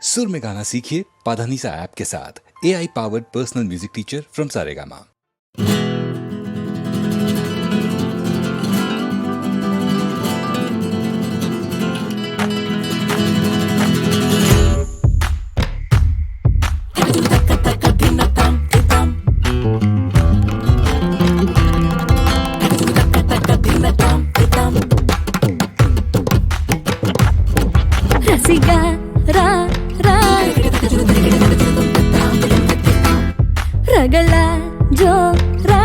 सुर में गाना सीखिए पाधानीसा ऐप के साथ। AI powered personal music teacher from Saregama. रसिका रा रा रगला जो रा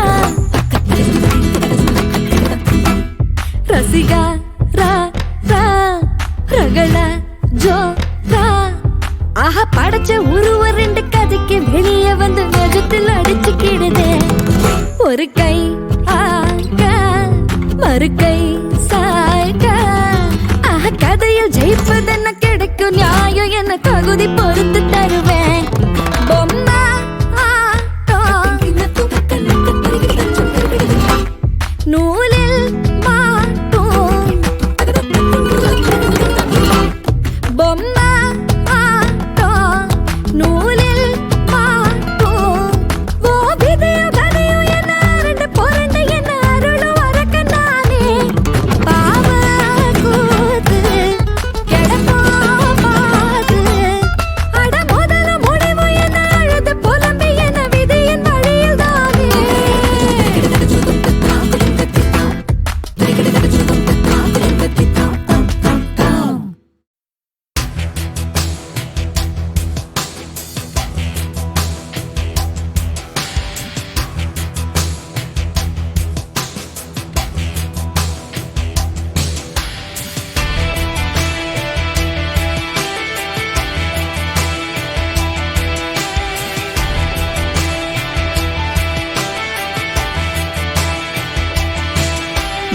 रसिका रा रा रगला जो रा ஆஹா படைச்ச உருவ ரெண்டு கதைக்கு வெளியே வந்து நெஜத்தில் அடிச்சுக்கிடுதே ஒரு கை ஆக மறு கை சாய்க ஆஹா கதையில் ஜெயிப்பதென்ன கிடைக்கும் நியாயம் என்ன தகுதி பொறுத்து தருவேன் பொம்மா நூலில் மாட்டும் பொம்மா நூலில் மாட்டும் ஓ விதையோ கதையோ என்ன ரெண்டு பொருண்டு என்ன அருளும் வரக்க நானே பாவ கூத்து கிடப்போ பாது அட முதல முடிவு என்ன அழுது புலம்பி என்ன விதியின் வழியில் தானே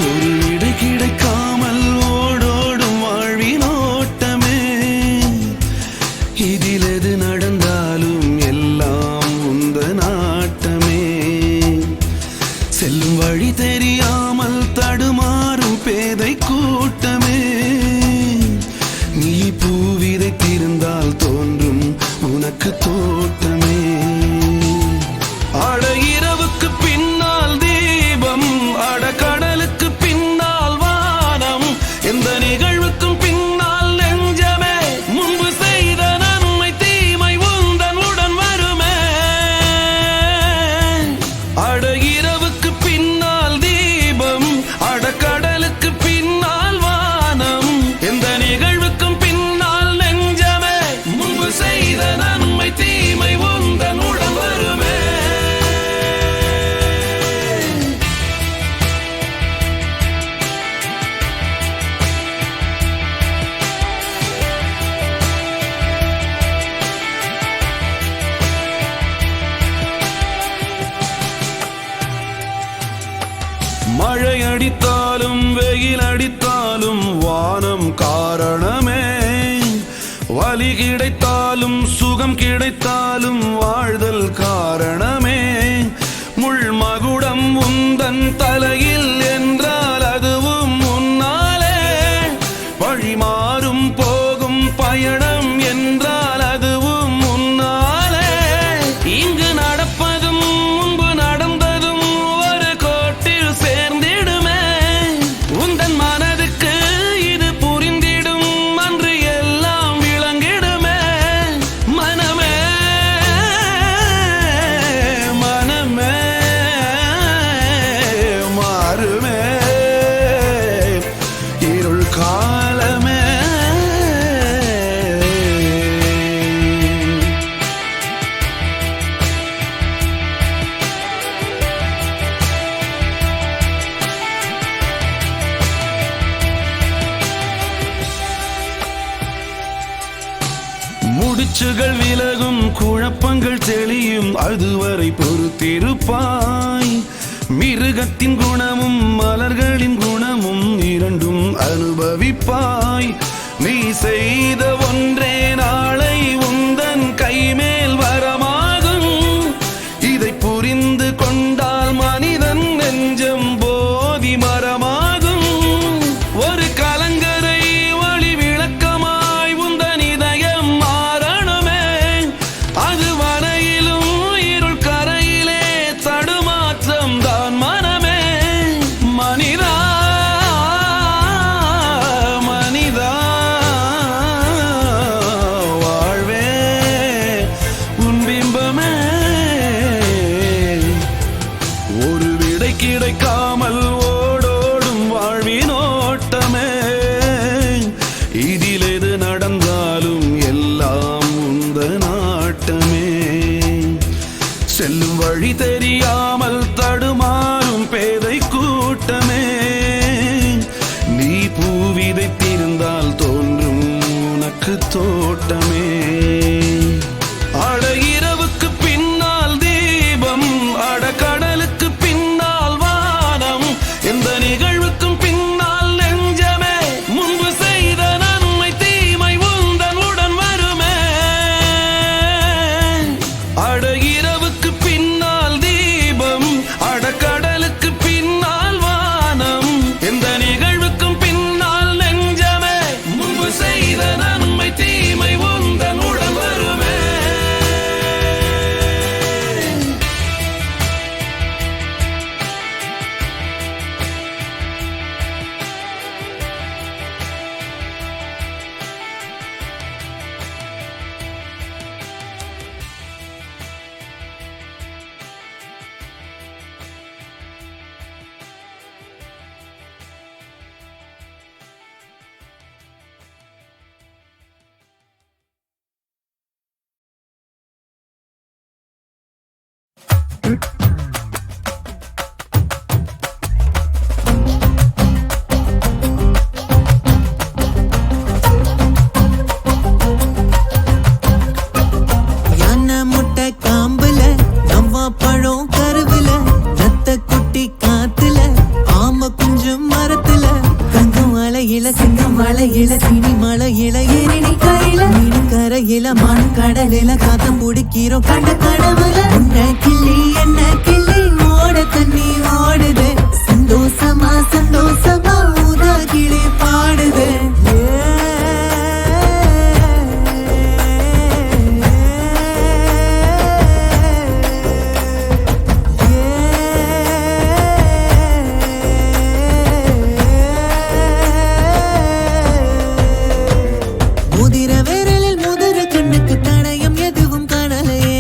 ஒரு இடை கிடைக்காமல் ஓடோடும் வாழ்வின் ஓட்டமே இதில் எது நடந்தாலும் எல்லாம் உந்த நாட்டமே செல்லும் வழி தெரியாமல் தடுமாறும் பேதை கூட்டமே நீ பூ விதைத்திருந்தால் தோன்றும் உனக்கு தோட்டமே அட இரவுக்கு பின்னால் தீபம் அட கடலுக்கு பின்னால் வானம் எந்த நிகழ்வுக்கும் பின்னால் நெஞ்சமே முன்பு செய்த நன்மை தீமை உந்தன் உடன் வருமே அட இரவுக்கு பின்னால் தீபம் அட கடலுக்கு பின்னால் வானம் எந்த நிகழ்வுக்கும் பின்னால் நெஞ்சமே முன்பு செய்த நன்மை தீமை உந்தன் உடன் வருமே மழை அடித்தாலும் வெயில் அடித்தாலும் வானம் காரணமே வலி கிடைத்தாலும் சுகம் கிடைத்தாலும் வாழ்தல் காரணமே முள் மகுடம் உந்தன் தலையில் என்றால் அதுவும் முன்னாலே வழி மாறும் போகும் பயணம் என்றால் அதுவும் முன்னாலே இங்கு நடப்பதும் முன்பு நடந்ததும் ஒரு கோட்டில் சேர்ந்திடுமே உந்தன் மனதுக்கு இது புரிந்திடும் அன்று எல்லாம் விளங்கிடுமே மனமே மனமே மாறுமே இருள் காலமே முடிச்சுகள் விலகும் குழப்பங்கள் தெளியும் அதுவரை பொறுத்திருப்பாய் மிருகத்தின் குணமும் மலர்களின் குணமும் இரண்டும் அனுபவிப்பாய் நீ செய்த ஒன்றே நாளை உந்தன் கைமேல் வரமாகும் இதை புரிந்து கொண்டால் மனிதன் நெஞ்சம் போதி மரமாகும் ஒரு கலங்கரை ஒளி விளக்கமாய் உந்தன் இதயம் மாற செல்லும் வழி தெரியாமல் தடுமாறும் பேதை கூட்டமே, நீ பூ விதைத்திருந்தால் தோன்றும் உனக்கு தோட்டமே. அட இரவுக்கு பின்னால் தீபம், அட கடலுக்கு பின்னால் வானம், எந்த நிகழ்வுக்கும் பின்னால் நெஞ்சமே, முன்பு செய்த நன்மை தீமை உந்தன் உடன் வருமே. அட இரவுக்கு பின்னால் தீபம், அட கடலுக்கு பின்னால் வானம், எந்த நிகழ்வுக்கும் பின்னால் நெஞ்சமே, முன்பு செய்த நன்மை தீமை உந்தன் உடன் வருமே. யானை முட்டை காம்புல, நவ்வா பழம் கருவுல, நத்த குட்டி காத்துல, ஆம குஞ்சும் மரத்துல, கங்கம் அலையில சிங்கம் மலையில சினி மலையில எரிணி கையில மீன் கரையில மண் கடலில காத்தம் பிடிக்கிறோம் கண்ட கடவுல. உன்ன கிள்ளி என்ன கிள்ளி ஓட தண்ணி ஓடுது, சந்தோஷமா சந்தோஷமா ஊதா கிளி பாடுது. முதிர விரலில் முதிர கண்ணுக்கு தடயம் எதுவும் காணலையே,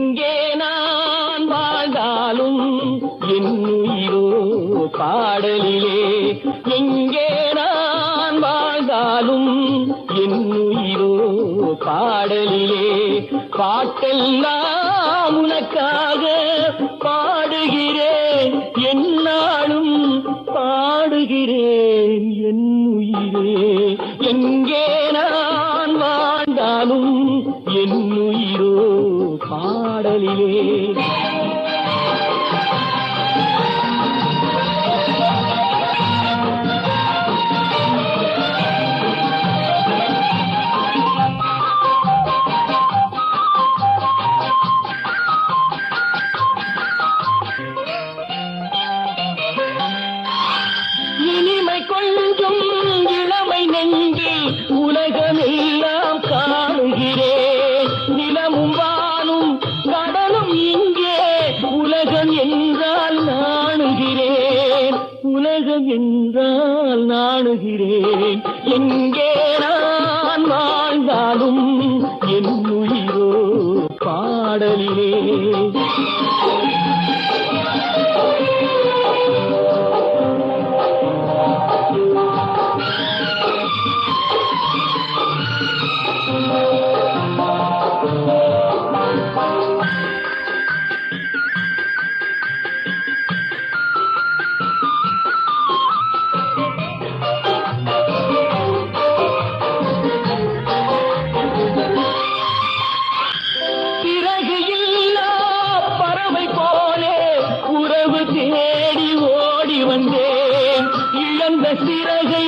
எங்கே நான் வாழ்ந்தாலும் என் உயிரோ பாடலிலே, எங்கே நான் வாழ்ந்தாலும் என் உயிரோ பாடலிலே, பாட்டெல்லாம் உனக்காக பாடுகிறேன் என்னாலும் பாடுகிறேன் என் உயிரே. எங்கே நான் வாழ்ந்தாலும் என் உயிரோ பாடலிலே. இனிமை கொஞ்சம் இளமை நெஞ்சில் உலகமெல்லாம் காணுகிறேன். நிலமும் வானும் கடலும் இங்கே உலகம் என்றால் நாணுகிறேன், உலகம் என்றால் நாணுகிறேன். எங்கே நான் வாழ்ந்தாலும் என் உயிரோ பாடலிலே. பிறகு இல்லா பறவை போலே உறவு தேடி ஓடி வந்தேன். இழந்த சிறகை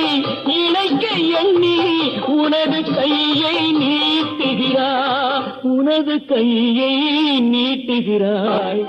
இணைக்க எண்ணி உனது கையை நீட்டுகிறாய், உனது கையை நீட்டுகிறாய்.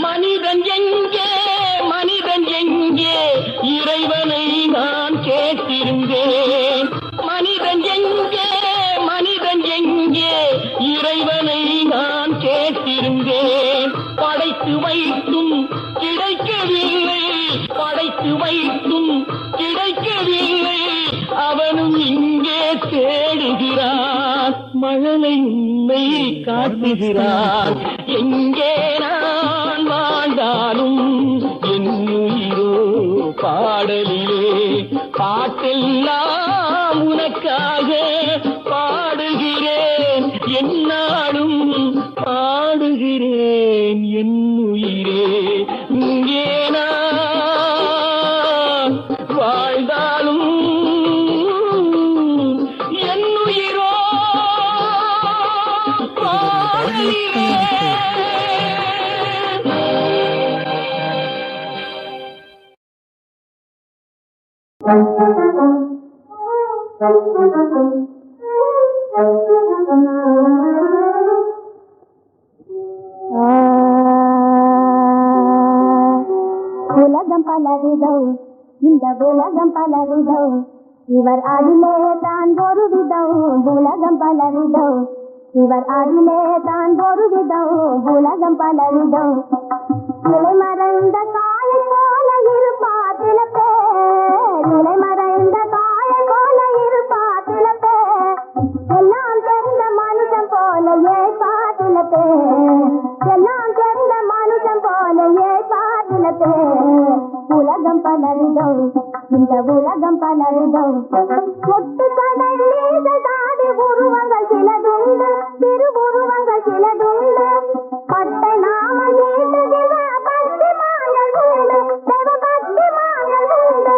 மனிதன் எங்கே, மனிதன் எங்கே, இறைவனை நான் கேட்டிருந்தேன். மனிதன் எங்கே, மனிதன் எங்கே, இறைவனை நான் கேட்டிருந்தேன். படைத்து வைத்தும் கிடைக்கவில்லை, படைத்து வைத்தும் கிடைக்கவில்லை. அவனும் இங்கே தேடுகிறான், மழலை உன்னை காட்டுகிறான். எங்கே நான் வாழ்ந்தாலும் என் உயிரோ பாடலிலே, பாட்டெல்லாம் உனக்காக பாடுகிறேன் என்னாலும் பாடுகிறேன் என் உயிரே. இங்கே நான் வாழ்ந்தாலும் என் உயிரோ பாடலிலே. உலகம் பலவிதம், இந்த உலகம் பலவிதம், இவர் அடிலே தான் ஒரு விதம். உலகம் பலவிதம், இவர் அடிலே தான் ஒரு விதம். உலகம் பலவிதம். இலை மறைந்த காயை போல இருப்பார் சில பேர், இலை மறைந்த காயை போல இருப்பார் சில பேர். எல்லாம் தெரிந்த மனுஷன் போல ஏற்பார் சில பேர், எல்லாம் தெரிந்த மனுஷன் போல ஏற்பார் சில பேர். உலகம் பலவிதம், இந்த உலகம் பலவிதம். கொட்டு கடல் மீது தாடி உருவங்கள் சிலதுண்டு, திருவுருவங்கள் சிலதுண்டு. பட்டை நாமம் நீட்டுகிற பக்திமான்கள் உண்டு, தெய்வ பக்திமான்கள் உண்டு.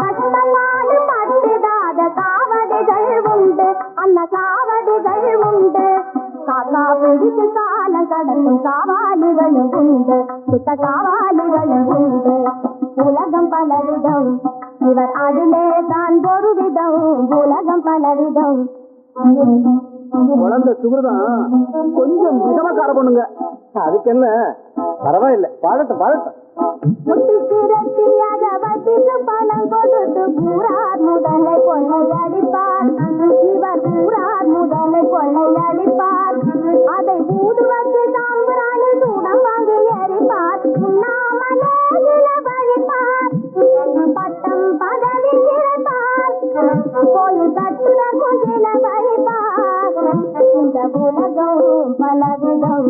கஷ்டமாடு பட்டுடாத காவடிகள் உண்டு, அந்த காவடிகள் உண்டு. காக்கா பிடித்து காலம் கடத்தும் காவாலிகளும் உண்டு, சுத்த காவாலிகளும் உண்டு. உலகம் பலவிதம், இவர் அதிலே தான் ஒரு விதம். உலகம் பலவிதம். குழந்தை சுகிருதம் கொஞ்சம் விதமா கார பண்ணுங்க, அதுக்கு என்ன பரவாயில்லை, வாழட்டும் வாழட்டும். முட்டிக்கு ரெட்டியாக வட்டிக்கு பணம் கொடுத்து ஊரார் முதலை கொள்ளையடிப்பார். இவர் ஊரார் முதலை கொள்ளையடிப்பார். அதை ஊது வச்சு சாம்பிராணி சூடம் வாங்கி எரிப்பார். உண்ணாமலே இளவழிப்பார். பட்டம் பதவி கிடைப்பார். கோயில் கட்டுதற்கும் இளவழிப்பார். இந்த உலகம் பலவிதம்,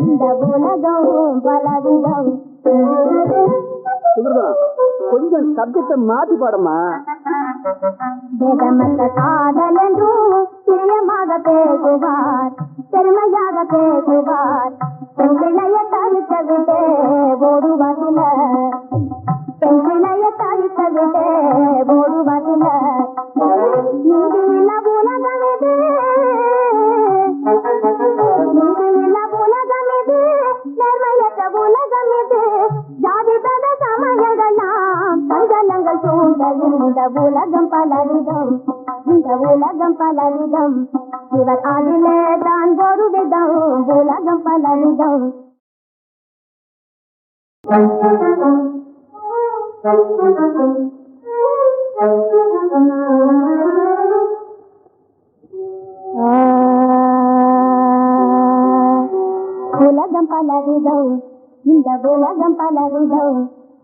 இந்த உலகம் பலவிதம். கொஞ்சம் சப்ஜெக்ட மாத்தி பாடமா. வேதமற்ற காதல் என்றும் பிரியமாக பேசுவார், பெருமையாக பேசுவார். பெண்பிளைய தவிக்க விட்டே ஓடுவதில, பெண்பிளைய தவிக்க விட்டே ஓடுவதில. நீதியில்ல உலகம் இது, நீதியில்ல உலகம் இது, நேர்மையற்ற உலகம் இது. ஜாதி பத சமயங்களாம் சஞ்சலங்கள் சூழ்ந்த இந்த உலகம் பலவிதம், இந்த உலகம் பலவிதம். இவர் அதிலே தான் ஒரு விதம், உலகம் பலவிதம். உலகம் பலவிதம், இந்த உலகம் பலவிதம்.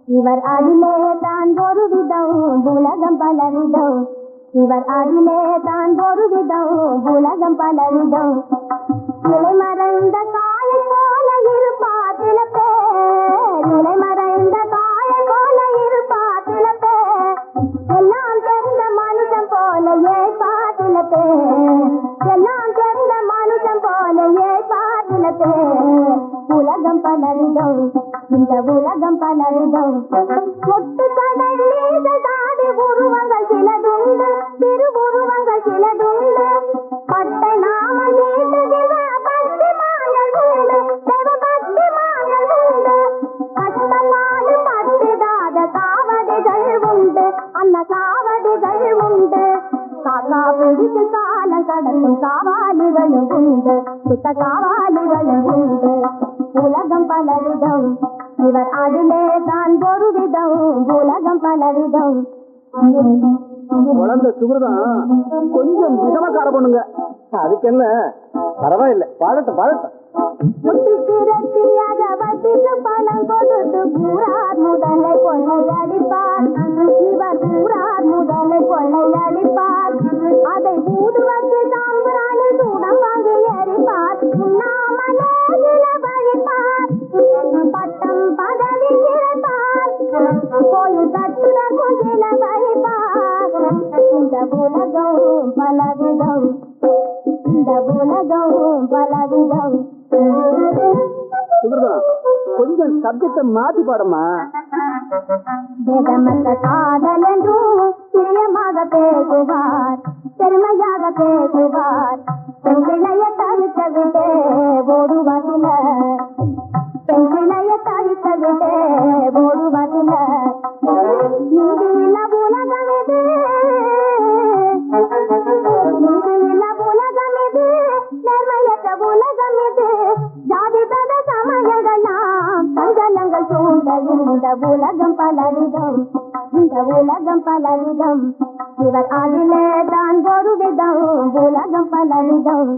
இவர் அதிலே தான் ஒரு விதம், உலகம் பலவிதம். இவர் அதிலே தான் ஒரு விதம், உலகம் பலவிதம். இலை மறைந்த காயை போல இருப்பார் சில பேர், இலை மறைந்த காயை போல இருப்பார் சில பேர். எல்லாம் தெரிந்த மனுஷன் போல ஏற்பார் சில பேர், எல்லாம் தெரிந்த மனுஷன் போல ஏற்பார் சில பேர். உலகம் பலவிதம், இந்த உலகம் பலவிதம். ஒட்டு கடல் மீத தாடி உருவங்கள் சிலதுண்டு, திருவுருவங்கள் சிலதுண்டு. பட்டை நாமம் நீட்டுகிற பக்திமான்கள் உண்டு, தெய்வ பக்திமான்கள் உண்டு. கஷ்டமாடு பட்டுடாத காவடிகள் உண்டு, அந்த காவடிகள் உண்டு. காக்கா பிடித்து காலம் கடத்தும் காவாலிகளும் உண்டு, சுத்த காவாலிகளும் உண்டு. உலகம் பலவிதம், இவர் அதிலே தான் ஒரு விதம், உலகம் பலவிதம். குழந்தை சுகிருதம் கொஞ்சம் விதமக்கார பண்ணுங்க. அதுக்கு என்ன, பரவாயில்லை, பாடட்டும் பாடட்டும். முட்டிக்கு ரெட்டியாக வட்டிக்கு பணம் கொடுத்து ஊரார் முதலை கொள்ளையடிப்பார். இவர் ஊரார் முதலை கொள்ளையடிப்பார். அதை ஊது வச்சு சாம்பிராணி சூடம் வாங்கி எரிப்பார். உண்ணாமலே இளவழிப்பார். பட்டம் பதவி கிடைப்பார். கோயில் கட்டுதற்கும் இளவழிப்பார். இந்த உலகம் பலவிதம், இந்த உலகம் பலவிதம். சுகிருதம் கொஞ்சம் சப்ஜெக்ட மாத்தி பாடமா. வேதமற்ற காதல் என்றும் பிரியமாக பேசுவார், பெருமையாக பேசுவார். பெண்பிளைய தவிக்க விட்டே ஓடுவதில, பெண்பிளைய தவிக்க விட்டே ஓடுவதில. நீதியில்ல உலகம் இது, நீதியில்ல உலகம் இது, நேர்மையற்ற உலகம் இது. ஜாதி பத சமயங்களாம் சஞ்சலங்கள் சூழ்ந்த இந்த உலகம் பலவிதம், இந்த உலகம் பலவிதம். இவர் அதிலே தான் ஒரு விதம், உலகம் பலவிதம்.